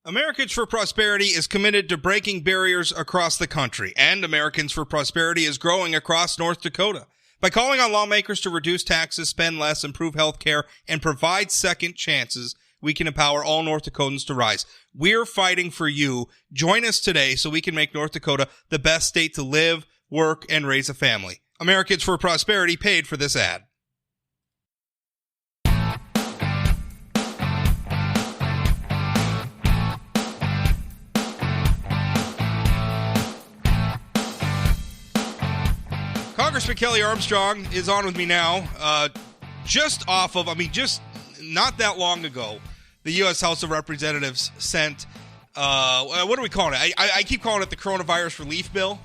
Americans for Prosperity is committed to breaking barriers across the country, and Americans for Prosperity is growing across North Dakota. By calling on lawmakers to reduce taxes, spend less, improve health care, and provide second chances, we can empower all North Dakotans to rise. We're fighting for you. Join us today so we can make North Dakota the best state to live, work, and raise a family. Americans for Prosperity paid for this ad. Congressman Kelly Armstrong is on with me now. Just not that long ago, the U.S. House of Representatives sent, what do we call it? I keep calling it the coronavirus relief bill,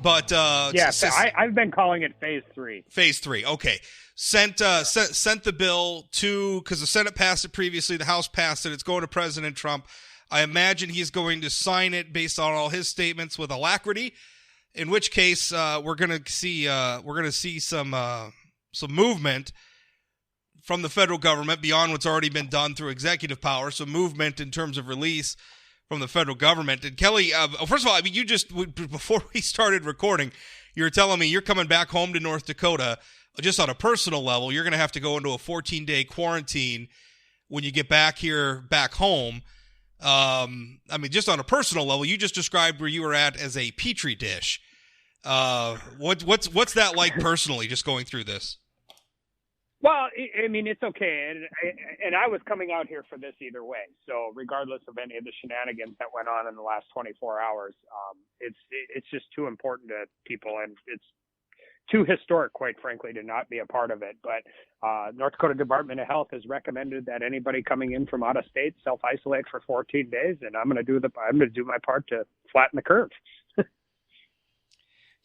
but I've been calling it Phase 3. Phase 3, okay. Sent the bill to, because the Senate passed it previously, the House passed it. It's going to President Trump. I imagine he's going to sign it based on all his statements with alacrity. In which case, we're gonna see some movement from the federal government beyond what's already been done through executive power. So movement in terms of release from the federal government. And Kelly, first of all, I mean, you just before we started recording, you were telling me you're coming back home to North Dakota. Just on a personal level, you're gonna have to go into a 14-day quarantine when you get back home. I mean, just on a personal level, you just described where you were at as a petri dish. What's that like personally, just going through this? Well, I mean, it's okay, and I was coming out here for this either way. So regardless of any of the shenanigans that went on in the last 24 hours, it's just too important to people, and it's too historic, quite frankly, to not be a part of it. But North Dakota Department of Health has recommended that anybody coming in from out of state self-isolate for 14 days, and I'm going to do my part to flatten the curve.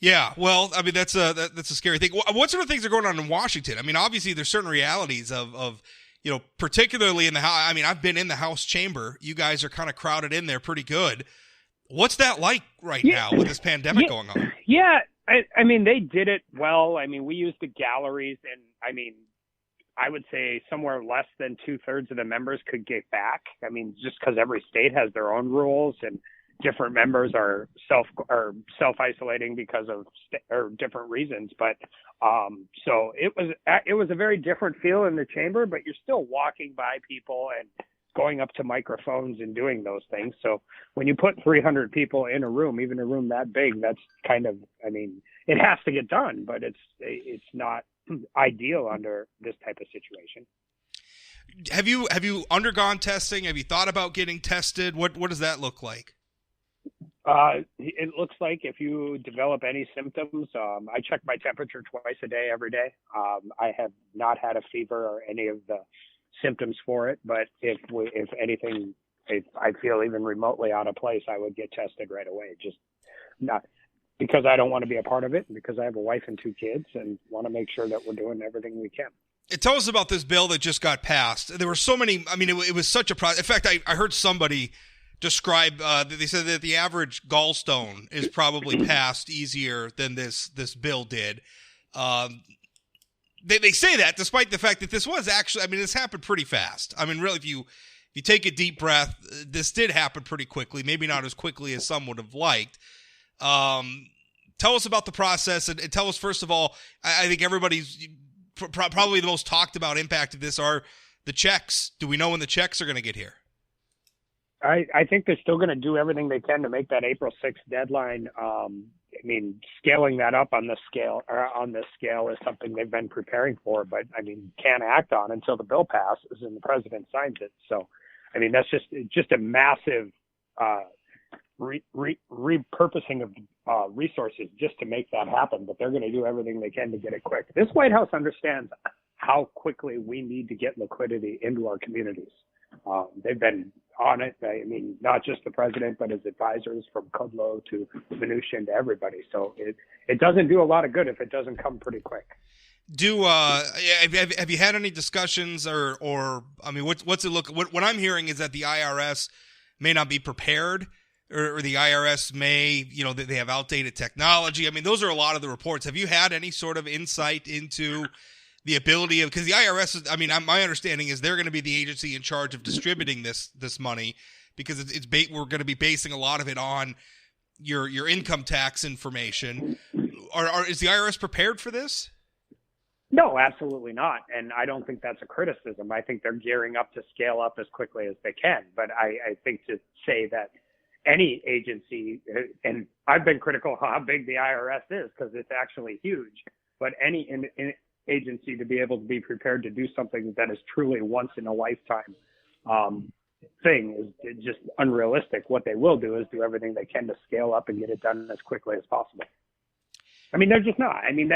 Yeah, well, I mean, that's a scary thing. What sort of things are going on in Washington? I mean, obviously, there's certain realities of particularly in the House. I mean, I've been in the House chamber. You guys are kind of crowded in there pretty good. What's that like right now with this pandemic going on? Yeah, I mean, they did it well. I mean, we used the galleries, and I mean, I would say somewhere less than 2/3 of the members could get back. I mean, just because every state has their own rules and different members are self-isolating because of different reasons. But so it was a very different feel in the chamber, but you're still walking by people and going up to microphones and doing those things. So when you put 300 people in a room, even a room that big, that's kind of, I mean, it has to get done, but it's not ideal under this type of situation. Have you undergone testing? Have you thought about getting tested? What does that look like? It looks like if you develop any symptoms, I check my temperature twice a day, every day. I have not had a fever or any of the symptoms for it, but if I feel even remotely out of place, I would get tested right away. Just not because I don't want to be a part of it, and because I have a wife and 2 kids and want to make sure that we're doing everything we can. Tell us about this bill that just got passed. There were so many. I mean, it was such a process. In fact, I heard somebody describe they said that the average gallstone is probably passed easier than this bill did. They say that despite the fact that this was actually, I mean, this happened pretty fast. I mean, really, if you take a deep breath, this did happen pretty quickly, maybe not as quickly as some would have liked. Tell us about the process, and tell us, first of all, I think everybody's probably the most talked about impact of this are the checks. Do we know when the checks are going to get here? I think they're still going to do everything they can to make that April 6th deadline. I mean, scaling that up on this scale is something they've been preparing for, but I mean, can't act on until the bill passes and the president signs it. So, I mean, that's just a massive repurposing of resources just to make that happen. But they're going to do everything they can to get it quick. This White House understands how quickly we need to get liquidity into our communities. They've been on it. I mean, not just the president, but his advisors from Kudlow to Mnuchin to everybody. So it doesn't do a lot of good if it doesn't come pretty quick. Have you had any discussions or I mean, what's it look? What I'm hearing is that the IRS may not be prepared, or the IRS may, they have outdated technology. I mean, those are a lot of the reports. Have you had any sort of insight into the ability of, because the IRS is, I mean, my understanding is they're going to be the agency in charge of distributing this money. because we're going to be basing a lot of it on your income tax information. Is the IRS prepared for this? No, absolutely not. And I don't think that's a criticism. I think they're gearing up to scale up as quickly as they can. But I think to say that any agency, and I've been critical of how big the IRS is because it's actually huge, but any agency to be able to be prepared to do something that is truly once in a lifetime thing is just unrealistic. What they will do is do everything they can to scale up and get it done as quickly as possible. I mean, they're just not. I mean,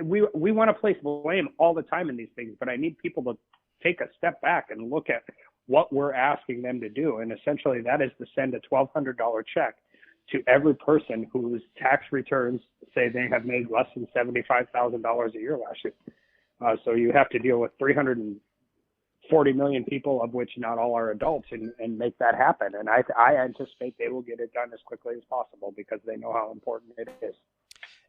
we want to place blame all the time in these things, but I need people to take a step back and look at what we're asking them to do. And essentially that is to send a $1,200 check to every person whose tax returns say they have made less than $75,000 a year last year. So you have to deal with 340 million people, of which not all are adults, and make that happen. And I anticipate they will get it done as quickly as possible because they know how important it is.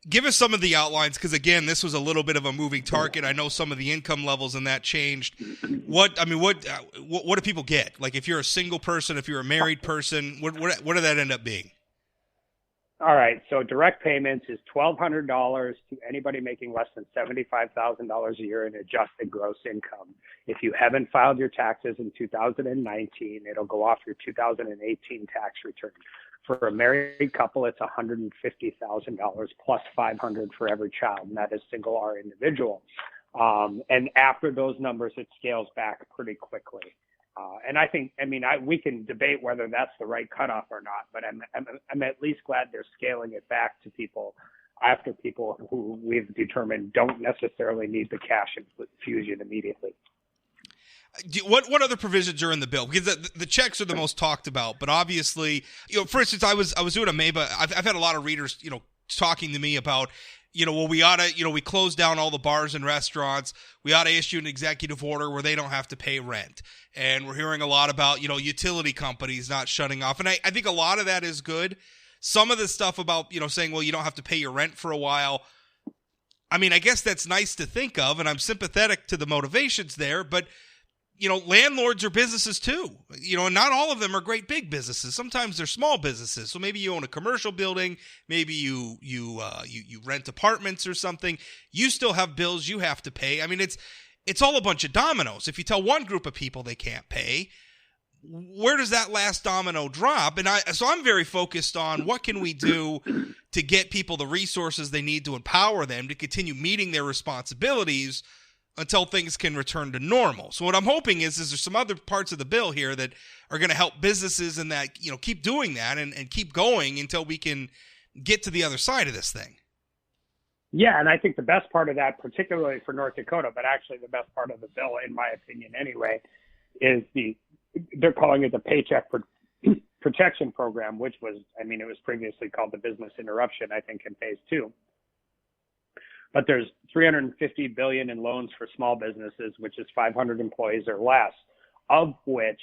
Give us some of the outlines, because again, this was a little bit of a moving target. I know some of the income levels and that changed. What do people get? Like, if you're a single person, if you're a married person, what did that end up being? All right, so direct payments is $1,200 to anybody making less than $75,000 a year in adjusted gross income. If you haven't filed your taxes in 2019, it'll go off your 2018 tax return. For a married couple, it's $150,000 plus $500 for every child, and that is single or individual. And after those numbers, it scales back pretty quickly. And I think, we can debate whether that's the right cutoff or not, but I'm at least glad they're scaling it back to people who we've determined don't necessarily need the cash infusion immediately. What other provisions are in the bill? Because the checks are the most talked about, but obviously, for instance, I was doing a MEBA. I've had a lot of readers, talking to me about, we close down all the bars and restaurants. We ought to issue an executive order where they don't have to pay rent. And we're hearing a lot about, utility companies not shutting off. And I think a lot of that is good. Some of the stuff about, saying, well, you don't have to pay your rent for a while. I mean, I guess that's nice to think of, and I'm sympathetic to the motivations there, but landlords are businesses too, and not all of them are great big businesses. Sometimes they're small businesses. So maybe you own a commercial building, maybe you rent apartments or something. You still have bills you have to pay. I mean, it's all a bunch of dominoes. If you tell one group of people they can't pay, where does that last domino drop? And so I'm very focused on what can we do to get people the resources they need to empower them to continue meeting their responsibilities until things can return to normal. So what I'm hoping is there's some other parts of the bill here that are going to help businesses and that, keep doing that and keep going until we can get to the other side of this thing. Yeah, and I think the best part of that, particularly for North Dakota, but actually the best part of the bill, in my opinion anyway, is they're calling it the Paycheck Protection Program, which was, it was previously called the Business Interruption, I think, in phase 2. But there's $350 billion in loans for small businesses, which is 500 employees or less, of which,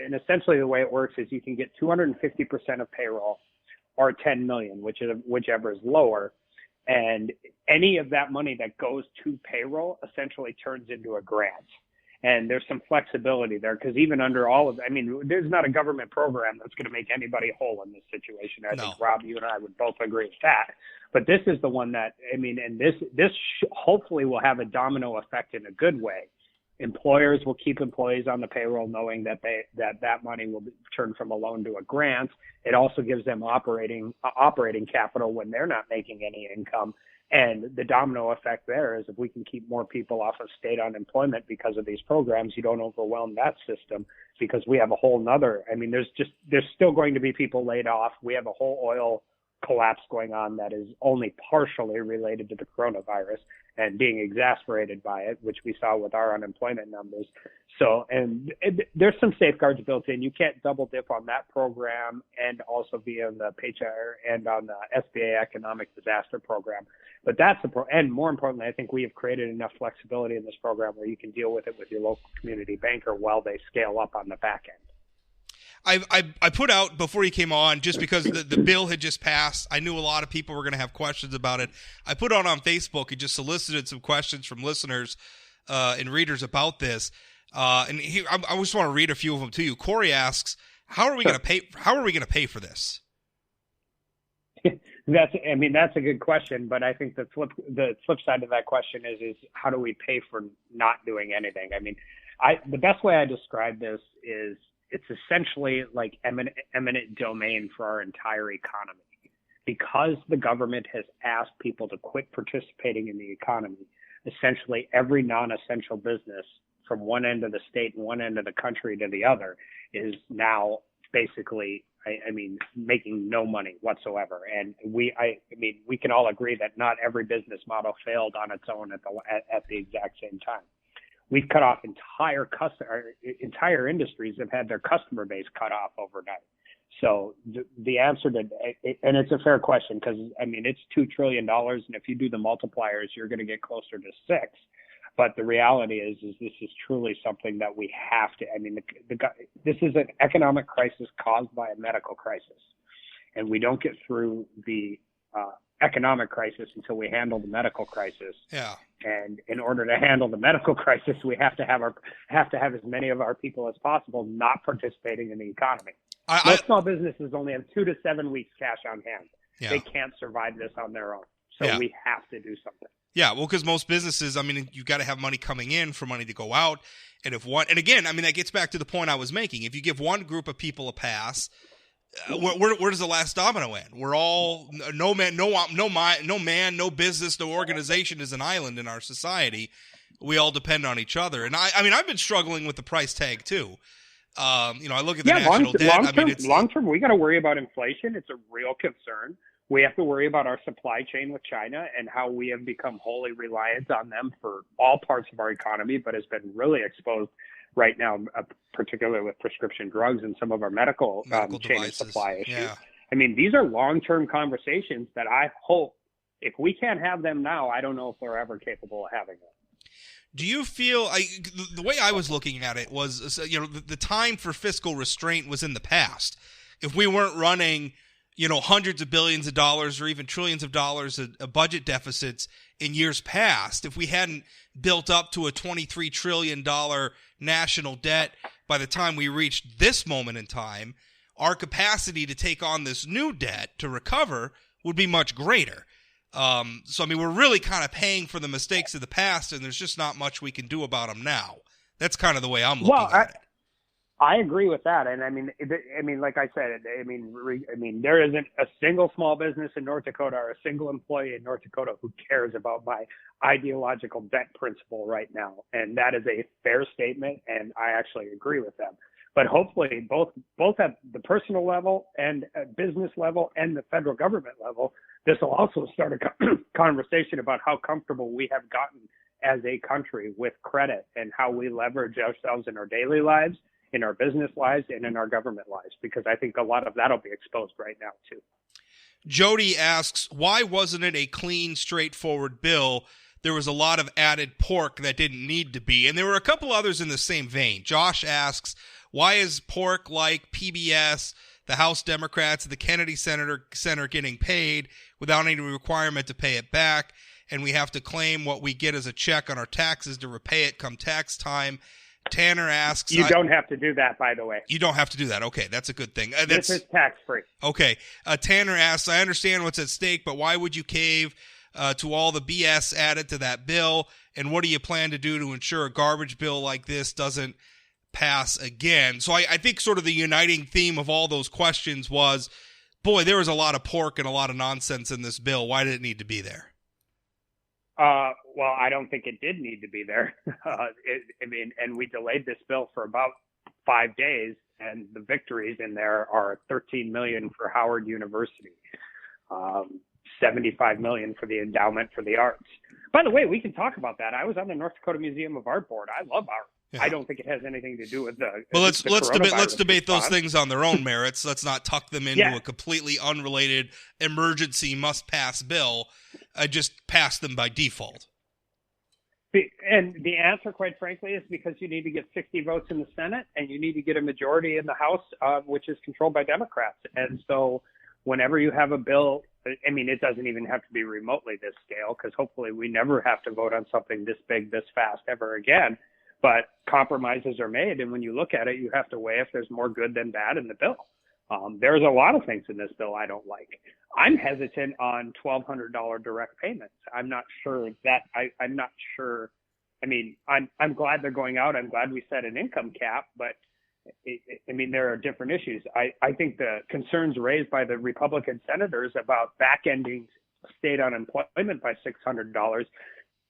and essentially the way it works is you can get 250% of payroll or 10 million, whichever is lower. And any of that money that goes to payroll essentially turns into a grant. And there's some flexibility there because even under all of, there's not a government program that's going to make anybody whole in this situation. I think, Rob, you and I would both agree with that. But this is the one that, and this hopefully will have a domino effect in a good way. Employers will keep employees on the payroll knowing that that money will turn from a loan to a grant. It also gives them operating capital when they're not making any income. And the domino effect there is if we can keep more people off of state unemployment because of these programs, you don't overwhelm that system because we have a whole nother, there's still going to be people laid off. We have a whole oil collapse going on that is only partially related to the coronavirus and being exacerbated by it, which we saw with our unemployment numbers. So, and there's some safeguards built in. You can't double dip on that program and also be on the paycheck and on the SBA economic disaster program. But that's and more importantly, I think we have created enough flexibility in this program where you can deal with it with your local community banker while they scale up on the back end. I put out before you came on, just because the bill had just passed, I knew a lot of people were going to have questions about it. I put out on Facebook and just solicited some questions from listeners and readers about this. I just want to read a few of them to you. Corey asks, "How are we going to pay? How are we going to pay for this?" That's a good question, but I think the flip side of that question is how do we pay for not doing anything? I mean, the best way I describe this is it's essentially like eminent domain for our entire economy. Because the government has asked people to quit participating in the economy, essentially every non-essential business from one end of the state and one end of the country to the other is now basically, making no money whatsoever. And we can all agree that not every business model failed on its own at the exact same time. We've cut off entire industries have had their customer base cut off overnight. So the answer to, and it's a fair question because, it's $2 trillion. And if you do the multipliers, you're going to get closer to 6. But the reality is this is truly something that we have to, this is an economic crisis caused by a medical crisis. And we don't get through the economic crisis until we handle the medical crisis. Yeah. And in order to handle the medical crisis, we have to have as many of our people as possible not participating in the economy. Most small businesses only have 2 to 7 weeks cash on hand. Yeah. They can't survive this on their own. So we have to do something. Yeah, well, because most businesses, you've got to have money coming in for money to go out. And that gets back to the point I was making. If you give one group of people a pass, where does the last domino end? We're all no man, no business, no organization is an island in our society. We all depend on each other. And I've been struggling with the price tag too. I look at the national debt. Long term, we got to worry about inflation. It's a real concern. We have to worry about our supply chain with China and how we have become wholly reliant on them for all parts of our economy, but has been really exposed right now, particularly with prescription drugs and some of our medical chain of supply issues. Yeah. These are long-term conversations that I hope, if we can't have them now, I don't know if we're ever capable of having them. Do you feel the way I was looking at it was, the time for fiscal restraint was in the past. If we weren't running, hundreds of billions of dollars or even trillions of dollars of budget deficits in years past, if we hadn't built up to a $23 trillion national debt by the time we reached this moment in time, our capacity to take on this new debt to recover would be much greater. We're really kind of paying for the mistakes of the past, and there's just not much we can do about them now. That's kind of the way I'm looking at it. I agree with that. And like I said, there isn't a single small business in North Dakota or a single employee in North Dakota who cares about my ideological debt principle right now. And that is a fair statement. And I actually agree with them. But hopefully both at the personal level and at business level and the federal government level, this will also start a conversation about how comfortable we have gotten as a country with credit and how we leverage ourselves in our daily lives, in our business lives, and in our government lives, because I think a lot of that will be exposed right now too. Jody asks, why wasn't it a clean, straightforward bill? There was a lot of added pork that didn't need to be. And there were a couple others in the same vein. Josh asks, why is pork like PBS, the House Democrats, the Kennedy Center getting paid without any requirement to pay it back? And we have to claim what we get as a check on our taxes to repay it come tax time. Tanner asks... You don't have to do that, by the way. You don't have to do that. Okay, that's a good thing. This is tax-free. Okay. Tanner asks, I understand what's at stake, but why would you cave to all the BS added to that bill? And what do you plan to do to ensure a garbage bill like this doesn't pass again? So I think sort of the uniting theme of all those questions was, boy, there was a lot of pork and a lot of nonsense in this bill. Why did it need to be there? Well, I don't think it did need to be there. And we delayed this bill for about 5 days, and the victories in there are $13 million for Howard University, $75 million for the Endowment for the Arts. By the way, we can talk about that. I was on the North Dakota Museum of Art board. I love art. Yeah. I don't think it has anything to do with the. Well, let's debate those things on their own merits. Let's not tuck them into a completely unrelated emergency must-pass bill. Just pass them by default. And the answer, quite frankly, is because you need to get 60 votes in the Senate and you need to get a majority in the House, which is controlled by Democrats. And so, whenever you have a bill, it doesn't even have to be remotely this scale, because hopefully we never have to vote on something this big, this fast ever again. but compromises are made. And when you look at it, you have to weigh if there's more good than bad in the bill. There's a lot of things in this bill I don't like. I'm hesitant on $1,200 direct payments. I'm not sure that I'm not sure. I mean, I'm glad they're going out. I'm glad we set an income cap, but I mean, there are different issues. I think the concerns raised by the Republican senators about back-ending state unemployment by $600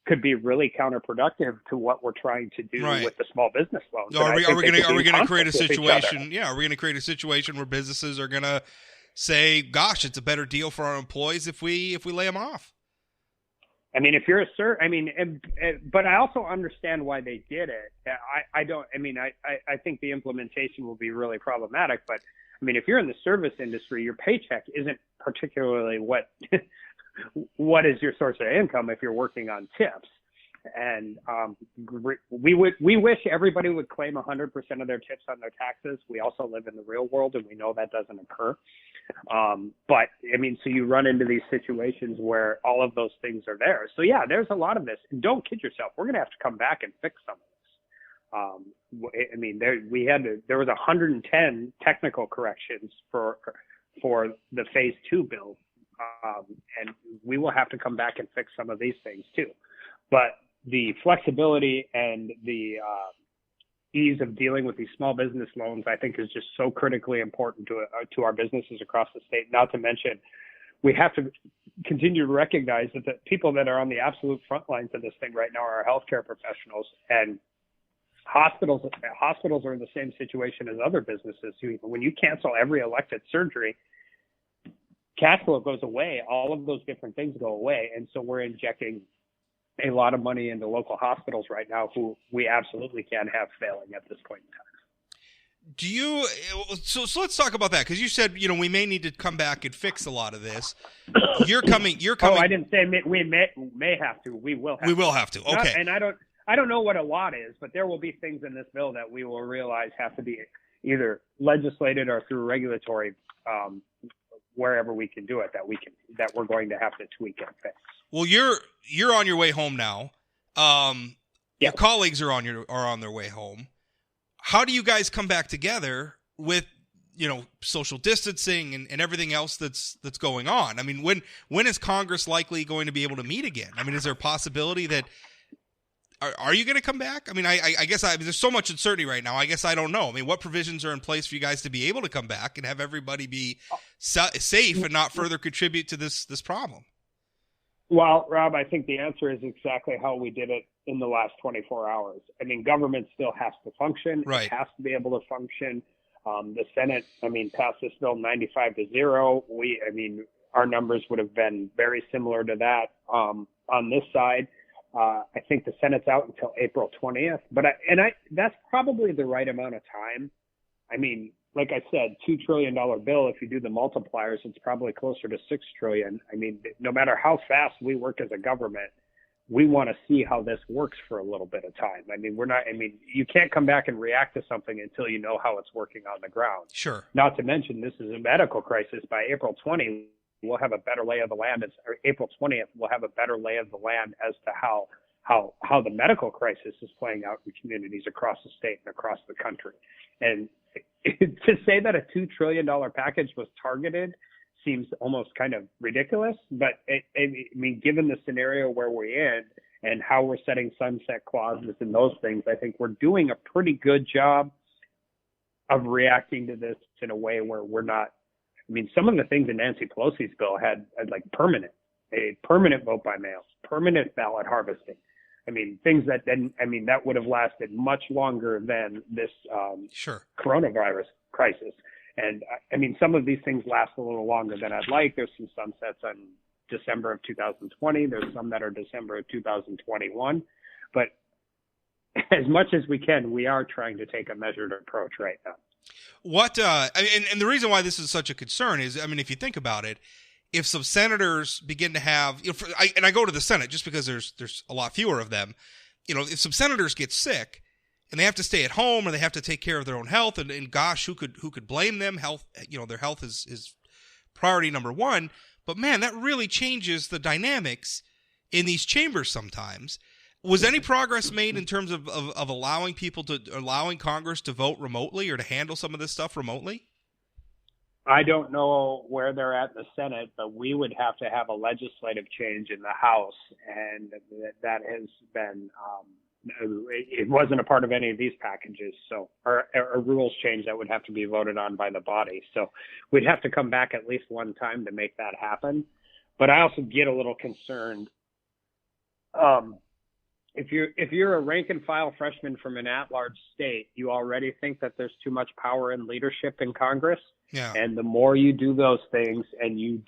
could be really counterproductive to what we're trying to do with the small business loans. Are we going to create a situation? Yeah, are we going to create a situation where businesses are going to say, "Gosh, it's a better deal for our employees if we lay them off"? I mean, if you're but I also understand why they did it. I think the implementation will be really problematic. But I mean, if you're in the service industry, your paycheck isn't particularly what is your source of income if you're working on tips. And we wish everybody would claim 100% of their tips on their taxes. We also live in the real world, and we know that doesn't occur. But I mean, so you run into these situations where all of those things are there. So yeah, there's a lot of this. And don't kid yourself. We're going to have to come back and fix some of this. I mean, there was 110 technical corrections for the phase 2 bill. And we will have to come back and fix some of these things too. But the flexibility and the ease of dealing with these small business loans, I think, is just so critically important to our businesses across the state. Not to mention, we have to continue to recognize that the people that are on the absolute front lines of this thing right now are our healthcare professionals, and hospitals are in the same situation as other businesses. When you cancel every elective surgery, cash flow goes away. All of those different things go away. And so we're injecting a lot of money into local hospitals right now who we absolutely can't have failing at this point in time. So let's talk about that, because you said, we may need to come back and fix a lot of this. You're coming. Oh, I didn't say we may have to. We will have to. We will have to. Okay. And I don't know what a lot is, but there will be things in this bill that we will realize have to be either legislated or through regulatory wherever we can do it, that we're going to have to tweak and fix. Well, you're on your way home now. Your colleagues are on their way home. How do you guys come back together with social distancing and everything else that's going on? I mean, when is Congress likely going to be able to meet again? I mean, is there a possibility that are you going to come back? I mean, I guess there's so much uncertainty right now. I guess I don't know. I mean, what provisions are in place for you guys to be able to come back and have everybody be safe and not further contribute to this problem? Well, Rob, I think the answer is exactly how we did it in the last 24 hours. I mean, government still has to function. Right. It has to be able to function. The Senate, passed this bill 95-0. Our numbers would have been very similar to that on this side. I think the Senate's out until April 20th, that's probably the right amount of time. I mean, like I said, $2 trillion bill, if you do the multipliers, it's probably closer to $6 trillion. I mean, no matter how fast we work as a government, we want to see how this works for a little bit of time. I mean, you can't come back and react to something until you know how it's working on the ground. Sure. Not to mention, this is a medical crisis. By April 20th, we'll have a better lay of the land. April 20th, we'll have a better lay of the land as to how the medical crisis is playing out in communities across the state and across the country. And to say that a $2 trillion package was targeted seems almost kind of ridiculous. But given the scenario where we're in and how we're setting sunset clauses and those things, I think we're doing a pretty good job of reacting to this in a way where we're not. Some of the things in Nancy Pelosi's bill had like a permanent vote by mail, permanent ballot harvesting. Things that that would have lasted much longer than this coronavirus crisis. And some of these things last a little longer than I'd like. There's some sunsets on December of 2020. There's some that are December of 2021. But as much as we can, we are trying to take a measured approach right now. And the reason why this is such a concern is, if you think about it, if some senators begin to have, I go to the Senate just because there's a lot fewer of them, if some senators get sick and they have to stay at home or they have to take care of their own health, and gosh, who could blame them? Health, their health is priority number one. But man, that really changes the dynamics in these chambers sometimes. Was any progress made in terms of allowing Congress to vote remotely or to handle some of this stuff remotely? I don't know where they're at in the Senate, but we would have to have a legislative change in the House, and that has been it wasn't a part of any of these packages. So, or a rules change that would have to be voted on by the body. So we'd have to come back at least one time to make that happen. But I also get a little concerned. If you're a rank and file freshman from an at-large state, you already think that there's too much power and leadership in Congress. Yeah. And the more you do those things and you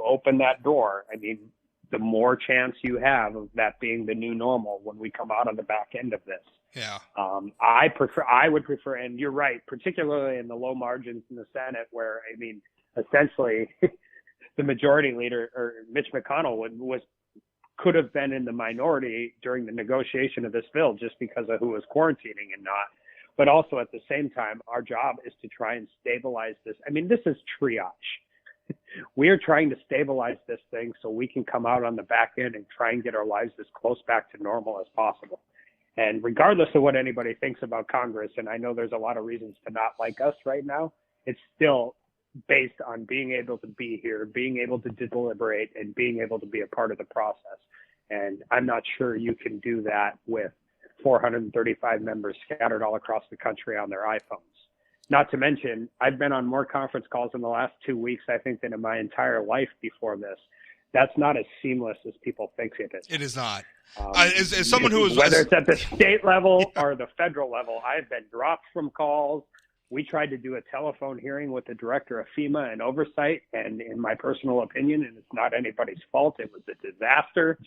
open that door, I mean, the more chance you have of that being the new normal when we come out on the back end of this. Yeah. I would prefer, and you're right, particularly in the low margins in the Senate, where, I mean, essentially the majority leader, or Mitch McConnell, could have been in the minority during the negotiation of this bill just because of who was quarantining and not. But also at the same time, our job is to try and stabilize this. I mean, this is triage. We are trying to stabilize this thing so we can come out on the back end and try and get our lives as close back to normal as possible. And regardless of what anybody thinks about Congress, and I know there's a lot of reasons to not like us right now, it's still based on being able to be here, being able to deliberate, and being able to be a part of the process. And I'm not sure you can do that with 435 members scattered all across the country on their iPhones. Not to mention, I've been on more conference calls in the last 2 weeks, I think, than in my entire life before this. That's not as seamless as people think it is. It is not. As someone who is... Whether it's at the state level or the federal level, I've been dropped from calls. We tried to do a telephone hearing with the director of FEMA and oversight, and in my personal opinion, and it's not anybody's fault, it was a disaster.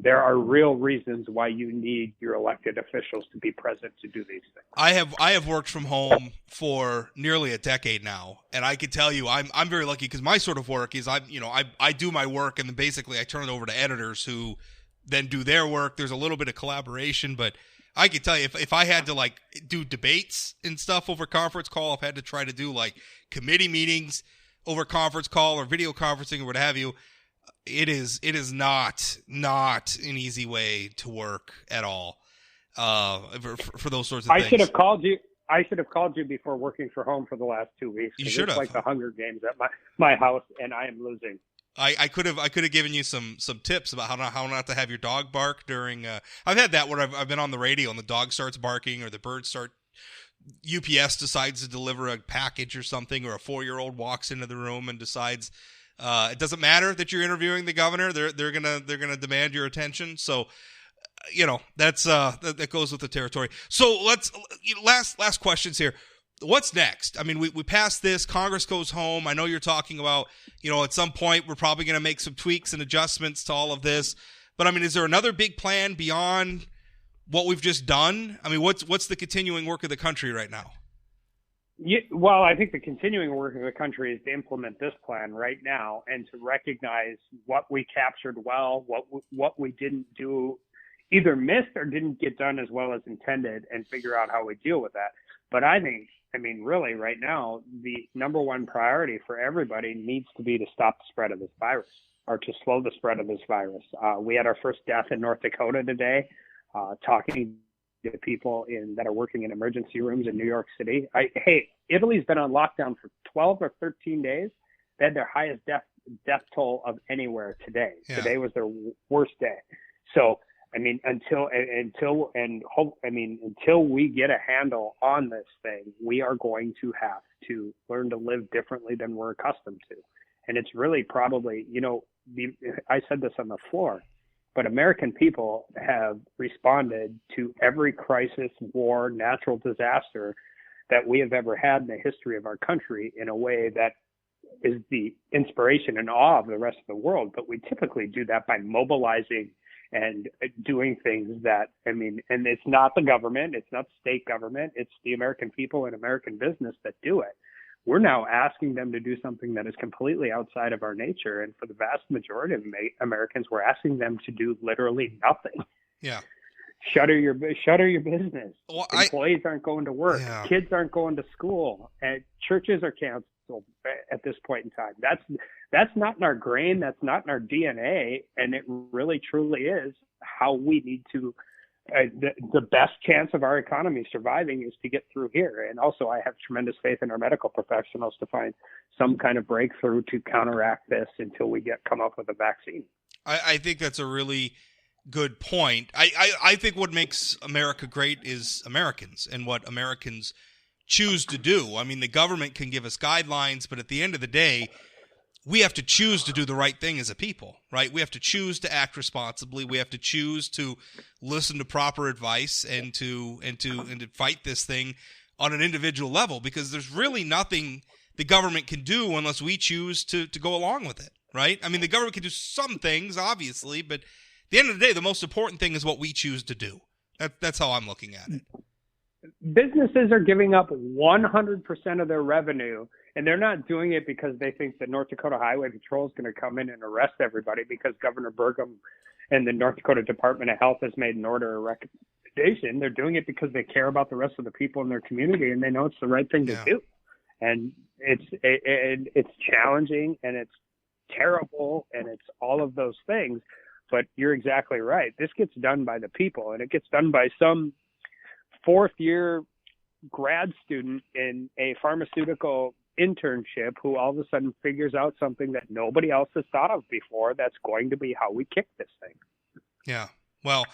There are real reasons why you need your elected officials to be present to do these things. I have worked from home for nearly a decade now, and I can tell you I'm very lucky because my sort of work is I do my work and then basically I turn it over to editors who then do their work. There's a little bit of collaboration, but I can tell you if I had to like do debates and stuff over conference call, I've had to try to do like committee meetings over conference call or video conferencing or what have you. It is not an easy way to work at all for those sorts of things. I should have called you before working from home for the last 2 weeks. You should have. It's like the Hunger Games at my house, and I am losing. I could have given you some tips about how not to have your dog bark during. I've had that where I've been on the radio and the dog starts barking or the birds start. UPS decides to deliver a package or something, or a 4-year-old walks into the room and decides. It doesn't matter that you're interviewing the governor; they're gonna demand your attention. So, that goes with the territory. So let's last questions here. What's next? I mean, we passed this. Congress goes home. I know you're talking about at some point we're probably going to make some tweaks and adjustments to all of this. But I mean, is there another big plan beyond what we've just done? I mean, what's the continuing work of the country right now? Yeah, well, I think the continuing work of the country is to implement this plan right now and to recognize what we captured well, what we didn't do, either missed or didn't get done as well as intended, and figure out how we deal with that. But I mean, really, right now, the number one priority for everybody needs to be to stop the spread of this virus, or to slow the spread of this virus. We had our first death in North Dakota today, talking to people that are working in emergency rooms in New York City. Italy's been on lockdown for 12 or 13 days. They had their highest death toll of anywhere today. Yeah. Today was their worst day. So, I mean, until we get a handle on this thing, we are going to have to learn to live differently than we're accustomed to. And it's really probably, I said this on the floor, but American people have responded to every crisis, war, natural disaster that we have ever had in the history of our country in a way that is the inspiration and awe of the rest of the world. But we typically do that by mobilizing and doing things that, and it's not the government, it's not the state government, it's the American people and American business that do it. We're now asking them to do something that is completely outside of our nature. And for the vast majority of Americans, we're asking them to do literally nothing. Yeah. Shutter your business. Well, Employees aren't going to work. Yeah. Kids aren't going to school. And churches are canceled at this point in time. That's not in our grain. That's not in our DNA. And it really, truly is how we need to. The best chance of our economy surviving is to get through here. And also, I have tremendous faith in our medical professionals to find some kind of breakthrough to counteract this until we come up with a vaccine. I think that's a really good point. I think what makes America great is Americans and what Americans choose to do. I mean, the government can give us guidelines, but at the end of the day, we have to choose to do the right thing as a people, right? We have to choose to act responsibly. We have to choose to listen to proper advice and to fight this thing on an individual level, because there's really nothing the government can do unless we choose to go along with it, right? I mean, the government can do some things, obviously, but at the end of the day, the most important thing is what we choose to do. That's how I'm looking at it. Businesses are giving up 100% of their revenue, and they're not doing it because they think the North Dakota Highway Patrol is going to come in and arrest everybody because Governor Burgum and the North Dakota Department of Health has made an order or recommendation. They're doing it because they care about the rest of the people in their community, and they know it's the right thing to do. And it's challenging, and it's terrible, and it's all of those things. But you're exactly right. This gets done by the people, and it gets done by some fourth-year grad student in a pharmaceutical internship who all of a sudden figures out something that nobody else has thought of before. That's going to be how we kick this thing. Yeah. Well,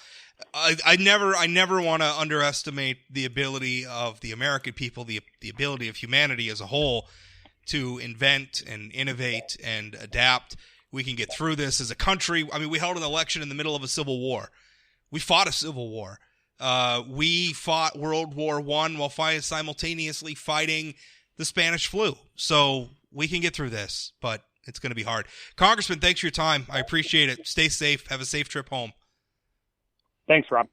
I never want to underestimate the ability of the American people, the ability of humanity as a whole to invent and innovate and adapt. We can get through this as a country. I mean, we held an election in the middle of a civil war. We fought a civil war. We fought World War I while simultaneously fighting the Spanish flu. So we can get through this, but it's going to be hard. Congressman, thanks for your time. I appreciate it. Stay safe. Have a safe trip home. Thanks, Rob.